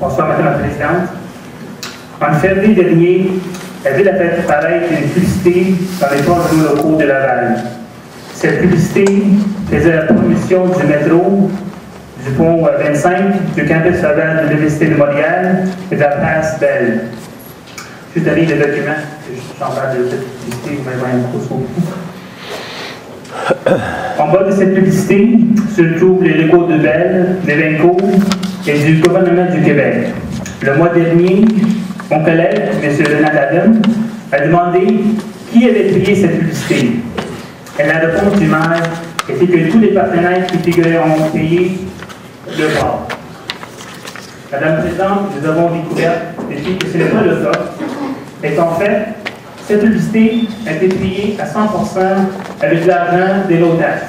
Bonsoir, Madame la Présidente. En février dernier, la Ville a fait paraître une publicité dans les journaux locaux de Laval. Cette publicité faisait la promotion du métro, du pont 25, du campus Laval de l'Université de Montréal et de la place Belle. Je vais donner le document, j'en parle de cette publicité, vous m'avez un gros sous. En bas de cette publicité se trouvent les locaux de Belle, d'Evenco et du gouvernement du Québec. Le mois dernier, mon collègue, M. Renat Adam, a demandé qui avait payé cette publicité. Et la réponse du maire était que tous les partenaires qui figuraient ont payé le bord. Madame la Présidente, nous avons découvert depuis que ce n'est pas le cas. Et en fait, cette publicité a été payée à 100% avec l'argent des low-tax.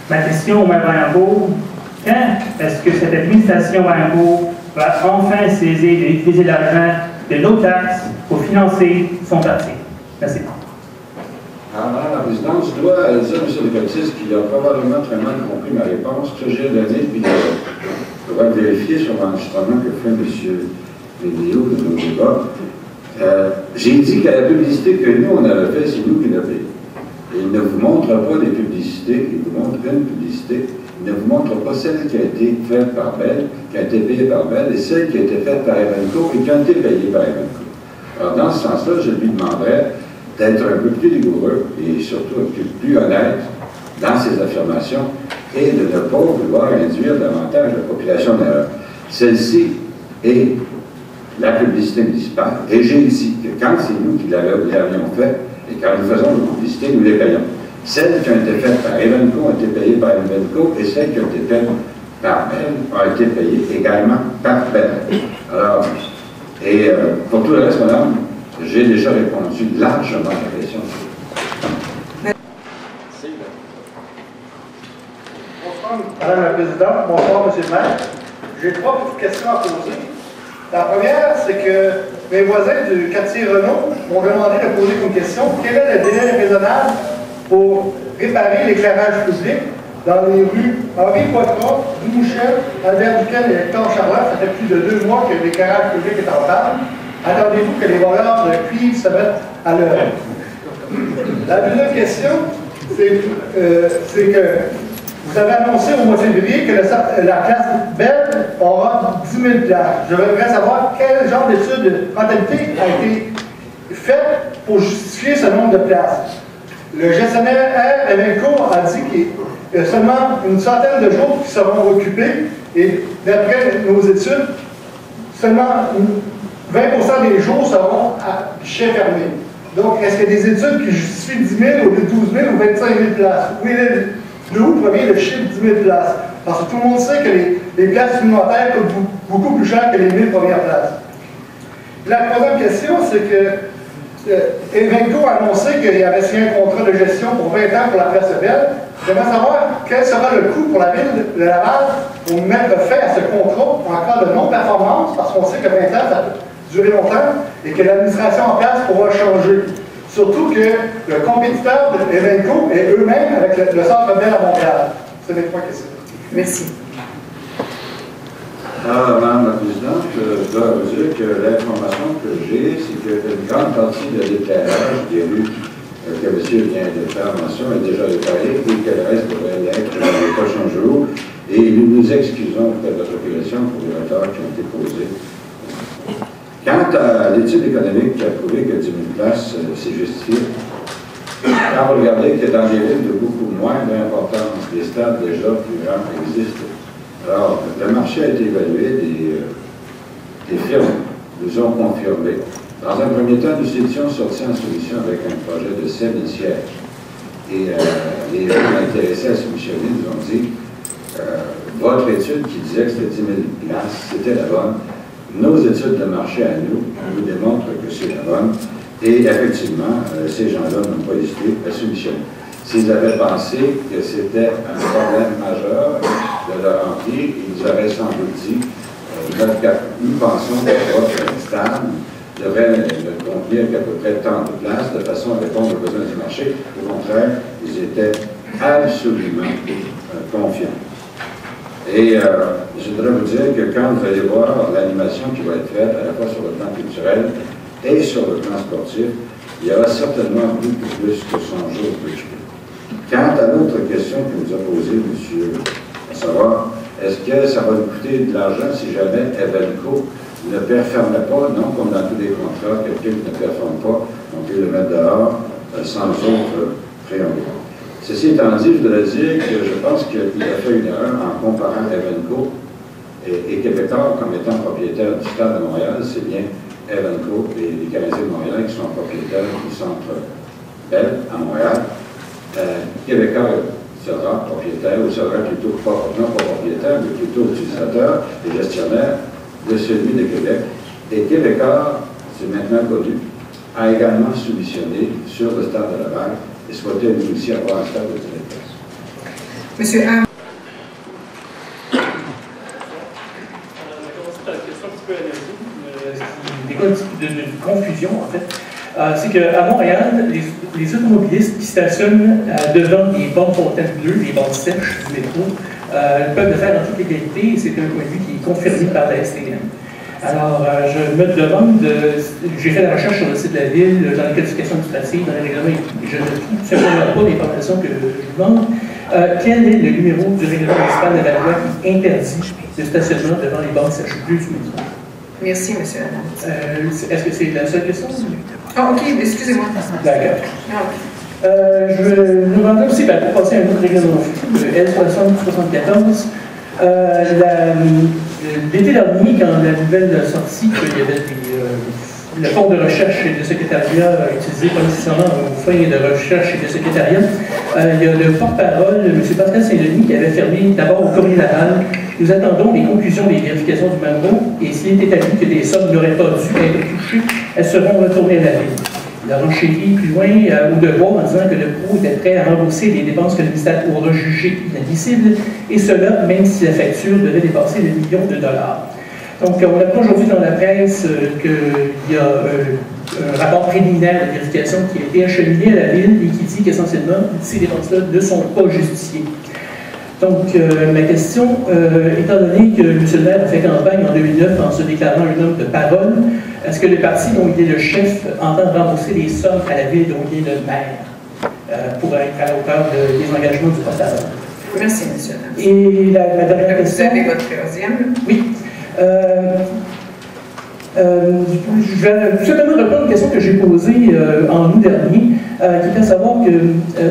Ma question au maire Vaillancourt, quand est-ce que cette administration Vaillancourt va enfin saisir et utiliser l'argent des low-tax pour financer son parti? Merci. Madame la Présidente, je dois dire à M. Descottis qu'il a probablement très mal compris ma réponse. Ce que j'ai donné, puis je dois vérifier sur l'enregistrement que fait M. Médéo de nos débats. J'ai dit que la publicité que nous, on avait faite, c'est nous qui l'avons payée. Il ne vous montre pas des publicités, il vous montre une publicité. Il ne vous montre pas celle qui a été faite par Bell, qui a été payée par Bell, et celle qui a été faite par Evenco et qui a été payée par Evenco. Alors, dans ce sens-là, je lui demanderais d'être un peu plus rigoureux et surtout un peu plus honnête dans ses affirmations et de ne pas vouloir induire davantage la population d'erreur. Celle-ci est la publicité municipale. Et j'ai dit que quand c'est nous qui l'avions fait, et quand nous faisons la publicité, nous les payons. Celles qui ont été faites par Evenco ont été payées par Evenco et celles qui ont été faites par Bell ont été payées également par Bell. Alors, et pour tout le reste, madame, j'ai déjà répondu largement à la question. Bonsoir, Madame la Présidente. Bonsoir, Monsieur le maire. J'ai trois petites questions à poser. La première, c'est que mes voisins du quartier Renault m'ont demandé de poser une question. Quel est le délai raisonnable pour réparer l'éclairage public dans les rues Henri Poitras, Dumouchel, Albert Duquesne et Hector Charlotte? Ça fait plus de 2 mois que l'éclairage public est en panne. Attendez-vous que les voleurs de cuivre se mettent à l'heure? La deuxième question, c'est que vous avez annoncé au mois de février que la classe Bell aura 10 000 places. Je voudrais savoir quel genre d'étude de rentabilité a été faite pour justifier ce nombre de places. Le gestionnaire Evenco a dit qu'il y a seulement une centaine de jours qui seront occupés et d'après nos études, seulement 20% des jours seront à guichet fermé. Donc, est-ce qu'il y a des études qui justifient 10 000 au lieu de 12 000 ou 25 000 places? Oui, de où provient le chiffre 10 000 places? Parce que tout le monde sait que les places supplémentaires coûtent beaucoup plus cher que les 1000 premières places. La troisième question, c'est que Evenco a annoncé qu'il avait signé un contrat de gestion pour 20 ans pour la place Belle. J'aimerais savoir quel sera le coût pour la ville de Laval pour mettre fin à ce contrat en cas de non-performance, parce qu'on sait que 20 ans, ça peut durer longtemps, et que l'administration en place pourra changer. Surtout que le compétiteur de Evenco est eux-mêmes avec le Centre Bell à Montréal. C'est mes trois questions. Merci. Madame la Présidente, je dois vous dire que l'information que j'ai, c'est qu'une grande partie de l'éclairage des rues que monsieur vient de faire mention est déjà réparée et que le reste devrait l'être dans les prochains jours. Et nous nous excusons auprès de la population pour les retards qui ont été posés. Quant à l'étude économique qui a prouvé que 10 000 places, c'est justifié, quand vous regardez que dans des villes de beaucoup moins d'importance, les stades déjà plus grands existent. Alors, le marché a été évalué, des firmes nous ont confirmé. Dans un premier temps, nous étions sortis en solution avec un projet de 7 000 sièges. Et les gens intéressés à soumissionner nous ont dit votre étude qui disait que c'était 10 000 places, c'était la bonne. Nos études de marché à nous démontrent que c'est la bonne. Et effectivement, ces gens-là n'ont pas hésité à soumissionner. S'ils avaient pensé que c'était un problème majeur de le remplir, ils auraient sans doute dit nous pensons que votre stade devrait ne contenir qu'à peu près tant de places de façon à répondre aux besoins du marché. Au contraire, ils étaient absolument confiants. Et je voudrais vous dire que quand vous allez voir l'animation qui va être faite, à la fois sur le plan culturel et sur le plan sportif, il y aura certainement beaucoup plus que 100 jours de jeu. Quant à l'autre question que nous a posée, monsieur, à savoir, est-ce que ça va nous coûter de l'argent si jamais Evenco ne performe pas? Non, comme dans tous les contrats, quelqu'un qui ne performe pas, on peut le mettre dehors sans autre préambule. Ceci étant dit, je voudrais dire que je pense qu'il a fait une erreur en comparant Evenco et Québécois comme étant propriétaires du Stade de Montréal. C'est bien Evenco et les Canadiens de Montréal qui sont propriétaires du Centre Bell à Montréal. Québécois sera propriétaire, ou sera plutôt non pas propriétaire, mais plutôt utilisateur et gestionnaire de celui de Québec. Et Québécois, c'est maintenant connu, a également soumissionné sur le Stade de Laval et souhaitait lui aussi avoir un stade de directeur. Monsieur Ham. Des cas de confusion, en fait. C'est qu'à Montréal, les automobilistes qui stationnent devant les bornes fontaines bleues, les bornes sèches du métro, peuvent le faire en toute légalité, et c'est un point de vue qui est confirmé par la STM. Alors, je me demande, j'ai fait la recherche sur le site de la ville, dans les qualifications administratives, dans les règlements, je ne trouve simplement pas l'information que je vous demande. Quel est le numéro du règlement municipal de la loi qui interdit le stationnement devant les bornes sèches bleues du métro? Merci, monsieur Adam. Est-ce que c'est la seule question? Ah, ok, excusez-moi. D'accord. Ah, okay. Je nous demandais aussi, pour passer à un autre règlement, le L6074. L'été dernier, quand la nouvelle sortie qu'il y avait le fonds de recherche et de secrétariat utilisé pas nécessairement aux fins de recherche et de secrétariat, il y a le porte-parole, M. Pascal Saint-Denis, qui avait fermé d'abord au Courrier Laval. Nous attendons les conclusions des vérifications du Mango et s'il est établi que des sommes n'auraient pas dû être touchées, elles seront retournées à la ville. Il a renchéri plus loin au devoir en disant que le pro était prêt à rembourser les dépenses que le ministère aura jugées inadmissibles, et cela même si la facture devait dépasser le million de dollars. Donc, on apprend aujourd'hui dans la presse qu'il y a un rapport préliminaire de vérification qui a été acheminé à la ville et qui dit qu'essentiellement, ces dépenses-là ne sont pas justifiées. Donc, ma question, étant donné que M. le maire a fait campagne en 2009 en se déclarant un homme de parole, est-ce que le parti dont il est le chef entend rembourser les sommes à la ville dont il est le maire pour être à la hauteur des engagements du porte-parole? Merci, monsieur. Et ma dernière question... Vous avez votre troisième? Oui. Je vais tout simplement reprendre une question que j'ai posée en août dernier, qui fait savoir que,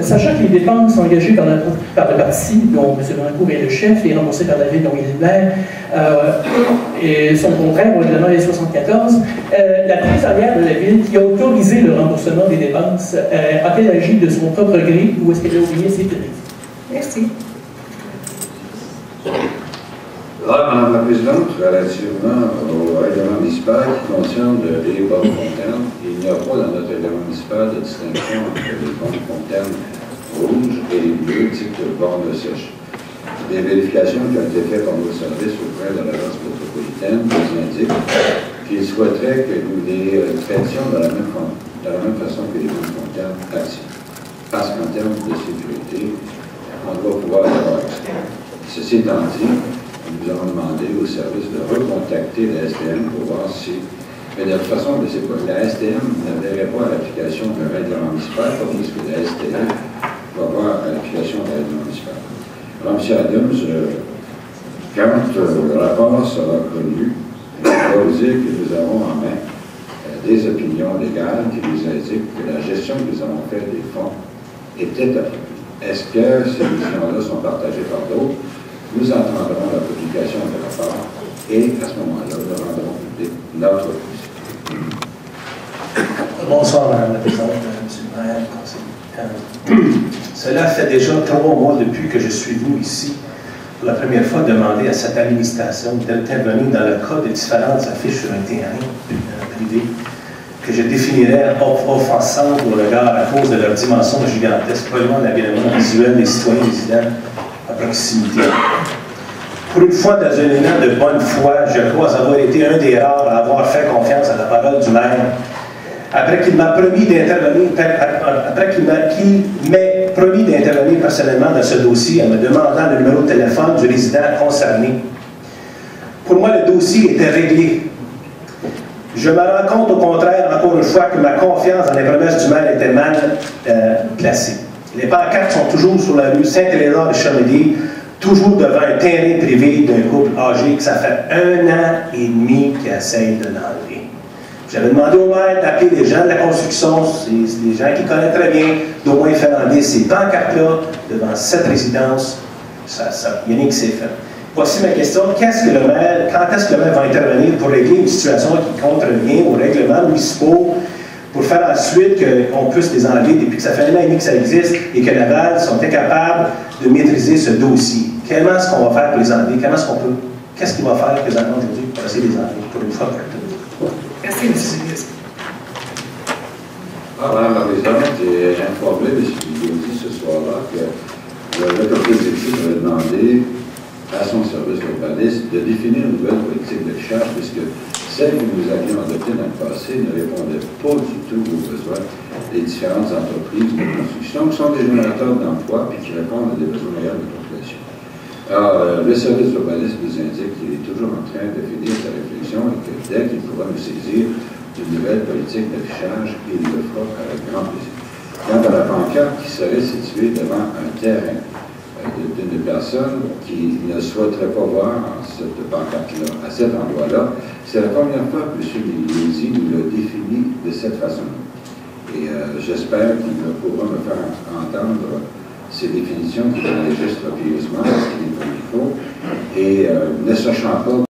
sachant que les dépenses engagées par le parti, dont M. Brancourt est le chef, et remboursées par la ville dont il est le maire, et sont contraires au règlement des 74, la trésorière de la ville qui a autorisé le remboursement des dépenses, a-t-elle agi de son propre gré ou est-ce qu'elle a oublié ses directives? Merci. Madame la Présidente, relativement au règlement municipal qui concerne les bornes fontaines, il n'y a pas dans notre règlement municipal de distinction entre les bornes fontaines rouges et les bleus type de bornes sèches. Des vérifications qui ont été faites par nos services auprès de l'agence métropolitaine nous indiquent qu'ils souhaiteraient que nous les traitions de la même façon que les bornes fontaines actives. Parce qu'en termes de sécurité, on doit pouvoir y avoir accès. Ceci étant dit, nous avons demandé au service de recontacter la STM pour voir si... Mais de toute façon, la STM n'adhérait pas à l'application d'un règlement municipal, tandis que la STM va voir à l'application d'un règlement municipal. Alors, M. Adams, quand le rapport sera connu, je dois vous dire que nous avons en main des opinions légales qui nous indiquent que la gestion que nous avons faite des fonds était appropriée. Est-ce que ces visions-là sont partagées par d'autres? Nous entendrons la publication de rapport et à ce moment-là, nous rendrons public notre position. Bonsoir, Mme la Présidente, M. le maire, conseiller. Cela fait déjà 3 mois depuis que je suis venu ici pour la première fois demander à cette administration d'intervenir dans le cas de différentes affiches sur un terrain privé que je définirais offensantes au regard à cause de leur dimension gigantesque, polluant l'environnement visuel des citoyens résidents à proximité. Pour une fois, dans un élan de bonne foi, je crois avoir été un des rares à avoir fait confiance à la parole du maire après qu'il m'a promis d'intervenir, m'ait promis d'intervenir personnellement dans ce dossier en me demandant le numéro de téléphone du résident concerné. Pour moi, le dossier était réglé. Je me rends compte au contraire, encore une fois, que ma confiance dans les promesses du maire était mal placée. Les pancartes sont toujours sur la rue Saint-Éléonore de Chamédie, toujours devant un terrain privé d'un couple âgé que ça fait 1 an et demi qu'ils essayent de l'enlever. J'avais demandé au maire d'appeler les gens de la construction, c'est des gens qui connaissent très bien, d'au moins faire enlever ces pancartes-là devant cette résidence. Il y en a qui s'est fait. Voici ma question. Quand est-ce que le maire va intervenir pour régler une situation qui contrevient aux règlements municipaux pour faire ensuite qu'on puisse les enlever depuis que ça fait 1 an et demi que ça existe et que Laval sont incapables de maîtriser ce dossier? Comment est-ce qu'on va faire pour les enlever? Qu'est-ce qu'il va faire présentement aujourd'hui pour essayer de les enlever pour une fois pour toutes? Merci, M. le ministre. Madame la Présidente, j'ai informé M. Guillaume ce soir-là que le comité exécutif avait demandé à son service urbaniste de définir une nouvelle politique d'affichage, puisque celle que nous avions adoptée dans le passé ne répondait pas du tout aux besoins des différentes entreprises de construction qui sont des générateurs d'emplois et qui répondent à des besoins meilleurs de population. Alors, le service urbaniste nous indique qu'il est toujours en train de finir sa réflexion et que dès qu'il pourra nous saisir d'une nouvelle politique d'affichage, il le fera avec grand plaisir. Quant à la pancarte qui serait située devant un terrain d'une personne qui ne souhaiterait pas voir cette pancarte-là, à cet endroit-là, c'est la première fois que M. Lézy nous l'a défini de cette façon-là. Et j'espère qu'il pourra me faire entendre ces définitions qui enregistrent pieusement ce qu'il faut, et ne sachant pas